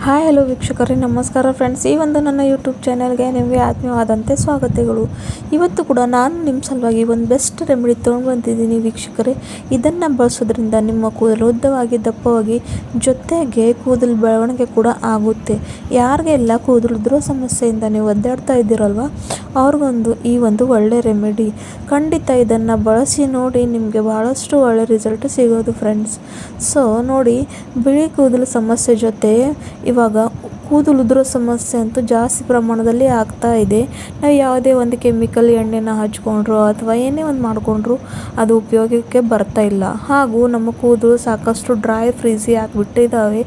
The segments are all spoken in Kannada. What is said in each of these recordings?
ಹಾಯ್ ಹಲೋ ವೀಕ್ಷಕರೇ, ನಮಸ್ಕಾರ ಫ್ರೆಂಡ್ಸ್. ಈ ಒಂದು ನನ್ನ ಯೂಟ್ಯೂಬ್ ಚಾನಲ್ಗೆ ನಿಮಗೆ ಆತ್ಮೀಯವಾದಂತೆ ಸ್ವಾಗತಗಳು. ಇವತ್ತು ಕೂಡ ನಾನು ನಿಮ್ಮ ಸಲುವಾಗಿ ಒಂದು ಬೆಸ್ಟ್ ರೆಮಿಡಿ ತೊಗೊಂಡು ಬಂದಿದ್ದೀನಿ ವೀಕ್ಷಕರೇ. ಇದನ್ನು ಬಳಸೋದ್ರಿಂದ ನಿಮ್ಮ ಕೂದಲು ಉದ್ದವಾಗಿ ದಪ್ಪವಾಗಿ ಜೊತೆಗೆ ಕೂದಲು ಬೆಳವಣಿಗೆ ಕೂಡ ಆಗುತ್ತೆ. ಯಾರಿಗೆಲ್ಲ ಕೂದಲು ಉದುರೋ ಸಮಸ್ಯೆಯಿಂದ ನೀವು ಒದ್ದಾಡ್ತಾ ಇದ್ದೀರಲ್ವ, ಅವ್ರಿಗೊಂದು ಈ ಒಂದು ಒಳ್ಳೆ ರೆಮಿಡಿ. ಖಂಡಿತ ಇದನ್ನು ಬಳಸಿ ನೋಡಿ, ನಿಮಗೆ ಭಾಳಷ್ಟು ಒಳ್ಳೆ ರಿಸಲ್ಟ್ ಸಿಗೋದು ಫ್ರೆಂಡ್ಸ್. ಸೊ ನೋಡಿ, ಬಿಳಿ ಕೂದಲು ಸಮಸ್ಯೆ ಜೊತೆ ಇವಾಗ ಕೂದಲು ಉದುರೋ ಸಮಸ್ಯೆ ಅಂತೂ ಜಾಸ್ತಿ ಪ್ರಮಾಣದಲ್ಲಿ ಆಗ್ತಾ ಇದೆ. ನಾವು ಯಾವುದೇ ಒಂದು ಕೆಮಿಕಲ್ ಎಣ್ಣೆನ ಹಚ್ಕೊಂಡ್ರು ಅಥವಾ ಏನೇ ಒಂದು ಮಾಡಿಕೊಂಡ್ರು ಅದು ಉಪಯೋಗಕ್ಕೆ ಬರ್ತಾ ಇಲ್ಲ. ಹಾಗೂ ನಮ್ಮ ಕೂದಲು ಸಾಕಷ್ಟು ಡ್ರೈ ಫ್ರೀಝಿ ಆಗಿಬಿಟ್ಟಿದ್ದಾವೆ.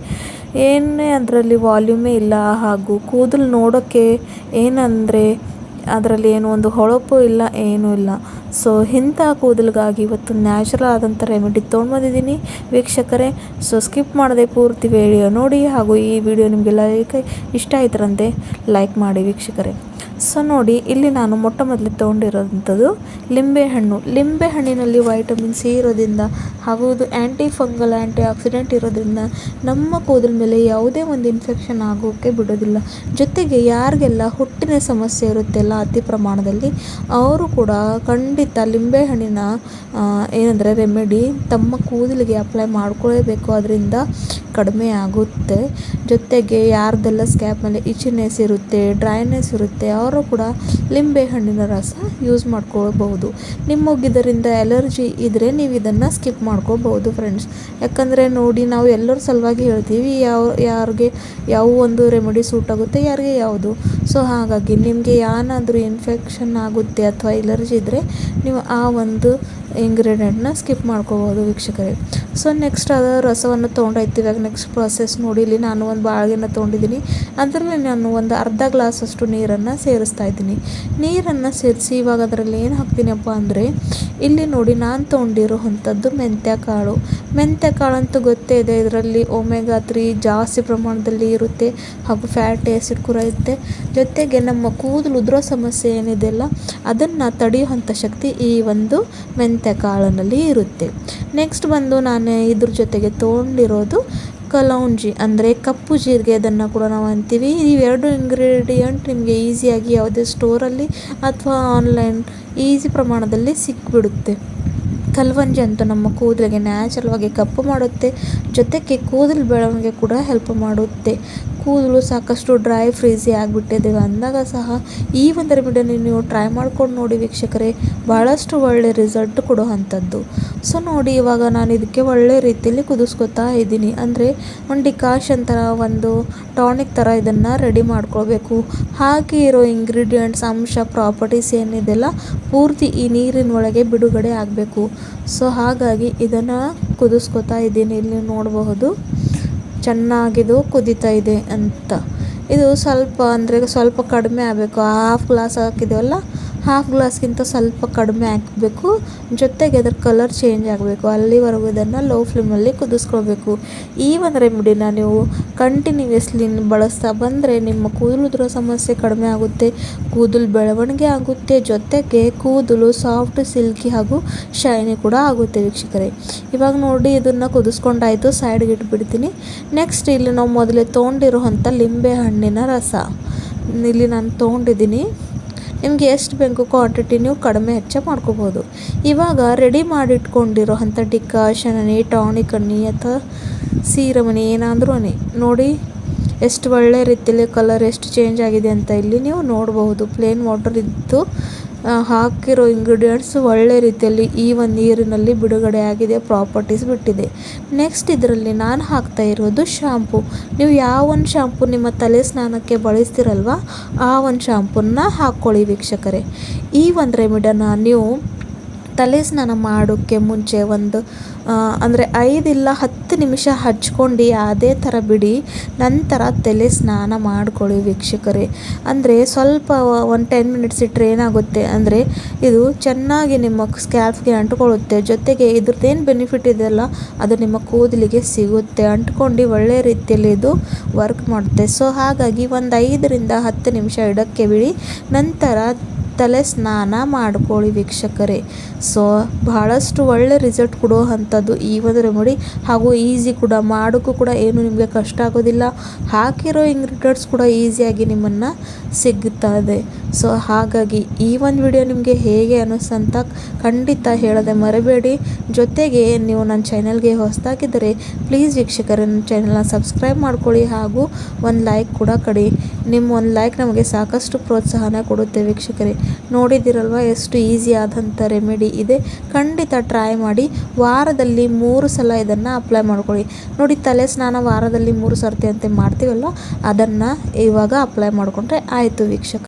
ಏನೇ ಅದರಲ್ಲಿ ವಾಲ್ಯೂಮೇ ಇಲ್ಲ. ಹಾಗೂ ಕೂದಲು ನೋಡೋಕ್ಕೆ ಏನಂದರೆ ಅದರಲ್ಲಿ ಏನೋ ಒಂದು ಹೊಳಪು ಇಲ್ಲ, ಏನೂ ಇಲ್ಲ. ಸೊ ಇಂಥ ಕೂದಲಿಗಾಗಿ ಇವತ್ತು ನ್ಯಾಚುರಲ್ ಆದಂಥ ರೆಮಿಡಿ ತೊಗೊಂಡು ಬಂದಿದ್ದೀನಿ ವೀಕ್ಷಕರೇ. ಸೊ ಸ್ಕಿಪ್ ಮಾಡದೆ ಪೂರ್ತಿ ವಿಡಿಯೋ ನೋಡಿ. ಹಾಗೂ ಈ ವಿಡಿಯೋ ನಿಮಗೆ ಇಷ್ಟ ಆಯ್ತರಂತೆ ಲೈಕ್ ಮಾಡಿ ವೀಕ್ಷಕರೇ. ಸೊ ನೋಡಿ, ಇಲ್ಲಿ ನಾನು ಮೊಟ್ಟ ಮೊದಲು ತೊಗೊಂಡಿರೋಂಥದ್ದು ಲಿಂಬೆಹಣ್ಣು. ಲಿಂಬೆಹಣ್ಣಿನಲ್ಲಿ ವೈಟಮಿನ್ ಸಿ ಇರೋದ್ರಿಂದ ಹಾಗೂ ಇದು ಆ್ಯಂಟಿ ಫಂಗಲ್ ಆ್ಯಂಟಿ ಆಕ್ಸಿಡೆಂಟ್ ಇರೋದ್ರಿಂದ ನಮ್ಮ ಕೂದಲ ಮೇಲೆ ಯಾವುದೇ ಒಂದು ಇನ್ಫೆಕ್ಷನ್ ಆಗೋಕ್ಕೆ ಬಿಡೋದಿಲ್ಲ. ಜೊತೆಗೆ ಯಾರಿಗೆಲ್ಲ ಹುಟ್ಟಿನ ಸಮಸ್ಯೆ ಇರುತ್ತೆಲ್ಲ ಅತಿ ಪ್ರಮಾಣದಲ್ಲಿ, ಅವರು ಕೂಡ ಖಂಡಿತ ಲಿಂಬೆಹಣ್ಣಿನ ಏನಂದರೆ ರೆಮಿಡಿ ತಮ್ಮ ಕೂದಲಿಗೆ ಅಪ್ಲೈ ಮಾಡ್ಕೊಳ್ಳೇಬೇಕು. ಅದರಿಂದ ಕಡಿಮೆ ಆಗುತ್ತೆ. ಜೊತೆಗೆ ಯಾರ್ದೆಲ್ಲ ಸ್ಕ್ಯಾಪ್ ಮೇಲೆ ಇಚಿನೆಸ್ ಇರುತ್ತೆ, ಡ್ರೈನೆಸ್ ಇರುತ್ತೆ, ಅವರು ಕೂಡ ಲಿಂಬೆ ಹಣ್ಣಿನ ರಸ ಯೂಸ್ ಮಾಡ್ಕೊಳ್ಬಹುದು. ನಿಮಗೆ ಇದರಿಂದ ಎಲರ್ಜಿ ಇದ್ದರೆ ನೀವು ಇದನ್ನು ಸ್ಕಿಪ್ ಮಾಡ್ಕೋಬಹುದು ಫ್ರೆಂಡ್ಸ್. ಯಾಕಂದರೆ ನೋಡಿ, ನಾವು ಎಲ್ಲರ ಸಲುವಾಗಿ ಹೇಳ್ತೀವಿ ಯಾರಿಗೆ ಯಾವ ಒಂದು ರೆಮಿಡಿ ಸೂಟ್ ಆಗುತ್ತೆ, ಯಾರಿಗೆ ಯಾವುದು. ಸೊ ಹಾಗಾಗಿ ನಿಮಗೆ ಏನಾದರೂ ಇನ್ಫೆಕ್ಷನ್ ಆಗುತ್ತೆ ಅಥವಾ ಎಲರ್ಜಿ ಇದ್ದರೆ ನೀವು ಆ ಒಂದು ಇಂಗ್ರೀಡಿಯೆಂಟ್ನ ಸ್ಕಿಪ್ ಮಾಡ್ಕೋಬೋದು ವೀಕ್ಷಕರೇ. ಸೊ ನೆಕ್ಸ್ಟ್ ಅದರ ರಸವನ್ನು ತೊಗೊಂಡಾಯ್ತು. ಇವಾಗ ನೆಕ್ಸ್ಟ್ ಪ್ರೊಸೆಸ್ ನೋಡಿ, ಇಲ್ಲಿ ನಾನು ಒಂದು ಬಾಳೆನ ತೊಗೊಂಡಿದ್ದೀನಿ. ಅದರಲ್ಲಿ ನಾನು ಒಂದು ಅರ್ಧ ಗ್ಲಾಸಷ್ಟು ನೀರನ್ನು ಸೇರಿಸ್ತಾ ಇದ್ದೀನಿ. ನೀರನ್ನು ಸೇರಿಸಿ ಇವಾಗ ಅದರಲ್ಲಿ ಏನು ಹಾಕ್ತೀನಪ್ಪ ಅಂದರೆ, ಇಲ್ಲಿ ನೋಡಿ ನಾನು ತೊಗೊಂಡಿರೋವಂಥದ್ದು ಮೆಂತ್ಯ ಕಾಳು. ಮೆಂತ್ಯ ಕಾಳಂತೂ ಗೊತ್ತೇ ಇದೆ, ಇದರಲ್ಲಿ ಒಮೆಗಾ 3 ಜಾಸ್ತಿ ಪ್ರಮಾಣದಲ್ಲಿ ಇರುತ್ತೆ ಹಾಗೂ ಫ್ಯಾಟ್ ಆ್ಯಸಿಡ್ ಕೂಡ ಇರುತ್ತೆ. ಜೊತೆಗೆ ನಮ್ಮ ಕೂದಲು ಉದುರೋ ಸಮಸ್ಯೆ ಏನಿದೆಯಲ್ಲ ಅದನ್ನು ತಡೆಯುವಂಥ ಶಕ್ತಿ ಈ ಒಂದು ಮೆಂತ್ಯ ಕಾಳಿನಲ್ಲಿ ಇರುತ್ತೆ. ನೆಕ್ಸ್ಟ್ ಬಂದು ನಾನು ಇದ್ರ ಜೊತೆಗೆ ತೊಗೊಂಡಿರೋದು ಕಲೌಂಜಿ ಅಂದರೆ ಕಪ್ಪು ಜೀರಿಗೆ. ಅದನ್ನು ಕೂಡ ನಾವು ಅಂತೀವಿ. ಇವೆರಡು ಇಂಗ್ರೀಡಿಯೆಂಟ್ ನಿಮಗೆ ಈಸಿಯಾಗಿ ಯಾವುದೇ ಸ್ಟೋರಲ್ಲಿ ಅಥವಾ ಆನ್ಲೈನ್ ಈಸಿ ಪ್ರಮಾಣದಲ್ಲಿ ಸಿಕ್ಬಿಡುತ್ತೆ. ಕಲ್ವಂಜಿ ಅಂತೂ ನಮ್ಮ ಕೂದಲಿಗೆ ನ್ಯಾಚುರಲ್ವಾಗಿ ಕಪ್ಪು ಮಾಡುತ್ತೆ. ಜೊತೆಗೆ ಕೂದಲು ಬೆಳವಣಿಗೆ ಕೂಡ ಹೆಲ್ಪ್ ಮಾಡುತ್ತೆ. ಕೂದಲು ಸಾಕಷ್ಟು ಡ್ರೈ ಫ್ರೀಝಿ ಆಗಿಬಿಟ್ಟಿದ್ದೇವೆ ಅಂದಾಗ ಸಹ ಈ ಒಂದು ರೆಮಿಡಿಯನ್ನು ನೀವು ಟ್ರೈ ಮಾಡ್ಕೊಂಡು ನೋಡಿ ವೀಕ್ಷಕರೇ, ಭಾಳಷ್ಟು ಒಳ್ಳೆ ರಿಸಲ್ಟ್ ಕೊಡುವಂಥದ್ದು. ಸೊ ನೋಡಿ, ಇವಾಗ ನಾನು ಇದಕ್ಕೆ ಒಳ್ಳೆ ರೀತಿಯಲ್ಲಿ ಕುದಿಸ್ಕೊತಾ ಇದ್ದೀನಿ. ಅಂದರೆ ಒಂದು ಡಿಕಾಷನ್ ಥರ, ಒಂದು ಟಾನಿಕ್ ಥರ ಇದನ್ನು ರೆಡಿ ಮಾಡ್ಕೊಳ್ಬೇಕು. ಹಾಗೆ ಇರೋ ಇಂಗ್ರೀಡಿಯೆಂಟ್ಸ್ ಅಂಶ ಪ್ರಾಪರ್ಟೀಸ್ ಏನಿದೆಲ್ಲ ಪೂರ್ತಿ ಈ ನೀರಿನ ಒಳಗೆ ಬಿಡುಗಡೆ ಆಗಬೇಕು. ಸೊ ಹಾಗಾಗಿ ಇದನ್ನು ಕುದಿಸ್ಕೊತಾ ಇದ್ದೀನಿ. ಇಲ್ಲಿ ನೋಡಬಹುದು ಚೆನ್ನಾಗಿದು ಕುದೀತಾ ಇದೆ ಅಂತ. ಇದು ಸ್ವಲ್ಪ ಕಡಿಮೆ ಆಗಬೇಕು. ಹಾಫ್ ಗ್ಲಾಸ್ ಹಾಕಿದ್ದೀವಲ್ಲ, ಹಾಫ್ ಗ್ಲಾಸ್ಗಿಂತ ಸ್ವಲ್ಪ ಕಡಿಮೆ ಹಾಕಬೇಕು. ಜೊತೆಗೆ ಅದರ ಕಲರ್ ಚೇಂಜ್ ಆಗಬೇಕು. ಅಲ್ಲಿವರೆಗೂ ಇದನ್ನು ಲೋ ಫ್ಲೇಮಲ್ಲಿ ಕುದಿಸ್ಕೊಳ್ಬೇಕು. ಈ ಒಂದು ರೆಮಿಡಿನ ನೀವು ಕಂಟಿನ್ಯೂಯಸ್ಲಿ ಬಳಸ್ತಾ ಬಂದರೆ ನಿಮ್ಮ ಕೂದಲು ಉದುರೋ ಸಮಸ್ಯೆ ಕಡಿಮೆ ಆಗುತ್ತೆ, ಕೂದಲು ಬೆಳವಣಿಗೆ ಆಗುತ್ತೆ. ಜೊತೆಗೆ ಕೂದಲು ಸಾಫ್ಟ್, ಸಿಲ್ಕಿ ಹಾಗೂ ಶೈನಿ ಕೂಡ ಆಗುತ್ತೆ ವೀಕ್ಷಕರೇ. ಇವಾಗ ನೋಡಿ, ಇದನ್ನು ಕುದಿಸ್ಕೊಂಡಾಯಿತು, ಸೈಡ್ಗೆ ಇಟ್ಬಿಡ್ತೀನಿ. ನೆಕ್ಸ್ಟ್ ಇಲ್ಲಿ ನಾವು ಮೊದಲೇ ತೊಗೊಂಡಿರೋವಂಥ ಲಿಂಬೆ ಹಣ್ಣಿನ ರಸ ಇಲ್ಲಿ ನಾನು ತೊಗೊಂಡಿದ್ದೀನಿ. ನಿಮಗೆ ಎಷ್ಟು ಬೇಕು ಕ್ವಾಂಟಿಟಿ ನೀವು ಕಡಿಮೆ ಹೆಚ್ಚು ಮಾಡ್ಕೋಬೋದು. ಇವಾಗ ರೆಡಿ ಮಾಡಿಟ್ಕೊಂಡಿರೋ ಅಂಥ ಡಿಕಾಷನ್ ಅನ್ನಿ, ಟಾನಿಕ್ ಅನ್ನಿ ಅಥವಾ ಸೀರಮ್ ಅನ್ನಿ, ಏನಾದರೂ ಅನ್ನಿ, ನೋಡಿ ಎಷ್ಟು ಒಳ್ಳೆ ರೀತಿಯಲ್ಲಿ ಕಲರ್ ಎಷ್ಟು ಚೇಂಜ್ ಆಗಿದೆ ಅಂತ ಇಲ್ಲಿ ನೀವು ನೋಡಬಹುದು. ಪ್ಲೇನ್ ವಾಟರ್ ಇದ್ದು ಹಾಕಿರೋ ಇಂಗ್ರೀಡಿಯೆಂಟ್ಸ್ ಒಳ್ಳೆ ರೀತಿಯಲ್ಲಿ ಈ ಒಂದು ನೀರಿನಲ್ಲಿ ಬಿಡುಗಡೆ ಆಗಿದೆ, ಪ್ರಾಪರ್ಟೀಸ್ ಬಿಟ್ಟಿದೆ. ನೆಕ್ಸ್ಟ್ ಇದರಲ್ಲಿ ನಾನು ಹಾಕ್ತಾ ಇರೋದು ಶಾಂಪು. ನೀವು ಯಾವ ಒಂದು ಶಾಂಪು ನಿಮ್ಮ ತಲೆ ಸ್ನಾನಕ್ಕೆ ಬಳಸ್ತೀರಲ್ವ ಆ ಒಂದು ಶಾಂಪೂನ ಹಾಕ್ಕೊಳ್ಳಿ ವೀಕ್ಷಕರೇ. ಈ ಒಂದು ರೆಮಿಡನ್ನು ನೀವು ತಲೆ ಸ್ನಾನ ಮಾಡೋಕ್ಕೆ ಮುಂಚೆ ಅಂದರೆ 5 ಇಲ್ಲ 10 ನಿಮಿಷ ಹಚ್ಕೊಂಡು ಅದೇ ಥರ ಬಿಡಿ. ನಂತರ ತಲೆ ಸ್ನಾನ ಮಾಡ್ಕೊಳ್ಳಿ ವೀಕ್ಷಕರೇ. ಅಂದರೆ ಸ್ವಲ್ಪ ಒಂದು 10 ಮಿನಿಟ್ಸ್ ಇಟ್ಟರೆ ಏನಾಗುತ್ತೆ ಅಂದರೆ ಇದು ಚೆನ್ನಾಗಿ ನಿಮ್ಮ ಸ್ಕ್ಯಾಲ್ಫ್ಗೆ ಅಂಟ್ಕೊಳ್ಳುತ್ತೆ. ಜೊತೆಗೆ ಇದ್ರದ್ದೇನು ಬೆನಿಫಿಟ್ ಇದೆಯಲ್ಲ ಅದು ನಿಮ್ಮ ಕೂದಲಿಗೆ ಸಿಗುತ್ತೆ. ಅಂಟ್ಕೊಂಡು ಒಳ್ಳೆ ರೀತಿಯಲ್ಲಿ ಇದು ವರ್ಕ್ ಮಾಡುತ್ತೆ. ಸೊ ಹಾಗಾಗಿ ಒಂದು 5 ರಿಂದ 10 ನಿಮಿಷ ಇಡೋಕ್ಕೆ ಬಿಡಿ. ನಂತರ ತಲೆ ಸ್ನಾನ ಮಾಡ್ಕೊಳ್ಳಿ ವೀಕ್ಷಕರೇ. ಸೊ ಬಹಳಷ್ಟು ಒಳ್ಳೆ ರಿಸಲ್ಟ್ ಕೊಡೋ ಅಂಥದ್ದು ಈ ಒಂದು ರೆಮಿಡಿ, ಹಾಗೂ ಈಸಿ ಕೂಡ, ಮಾಡೋಕ್ಕೂ ಕೂಡ ಏನು ನಿಮಗೆ ಕಷ್ಟ ಆಗೋದಿಲ್ಲ. ಹಾಕಿರೋ ಇಂಗ್ರೀಡಿಯೆಂಟ್ಸ್ ಕೂಡ ಈಸಿಯಾಗಿ ನಿಮ್ಮನ್ನು ಸಿಗುತ್ತದೆ. ಸೊ ಹಾಗಾಗಿ ಈ ಒಂದು ವಿಡಿಯೋ ನಿಮಗೆ ಹೇಗೆ ಅನ್ನಿಸ್ತಂತ ಖಂಡಿತ ಹೇಳೋದೆ ಮರಿಬೇಡಿ. ಜೊತೆಗೆ ನೀವು ನನ್ನ ಚಾನಲ್ಗೆ ಹೊಸದಾಗಿದ್ದರೆ ಪ್ಲೀಸ್ ವೀಕ್ಷಕರೇ ನನ್ನ ಚಾನಲ್ನ ಸಬ್ಸ್ಕ್ರೈಬ್ ಮಾಡ್ಕೊಳ್ಳಿ, ಹಾಗೂ ಒಂದು ಲೈಕ್ ಕೂಡ ಕೊಡಿ. ನಿಮ್ಮ ಒಂದು ಲೈಕ್ ನಮಗೆ ಸಾಕಷ್ಟು ಪ್ರೋತ್ಸಾಹನ ಕೊಡುತ್ತೆ ವೀಕ್ಷಕರೇ. ನೋಡಿದ್ದೀರಲ್ವ ಎಷ್ಟು ಈಸಿ ಆದಂಥ ರೆಮಿಡಿ ಇದೆ. ಖಂಡಿತ ಟ್ರೈ ಮಾಡಿ. ವಾರದಲ್ಲಿ 3 ಸಲ ಇದನ್ನು ಅಪ್ಲೈ ಮಾಡ್ಕೊಳ್ಳಿ. ನೋಡಿ, ತಲೆ ಸ್ನಾನ ವಾರದಲ್ಲಿ 3 ಸರ್ತಿ ಅಂತ ಮಾಡ್ತೀವಲ್ಲ, ಅದನ್ನು ಇವಾಗ ಅಪ್ಲೈ ಮಾಡಿಕೊಂಡ್ರೆ ಆಯಿತು ವೀಕ್ಷಕ.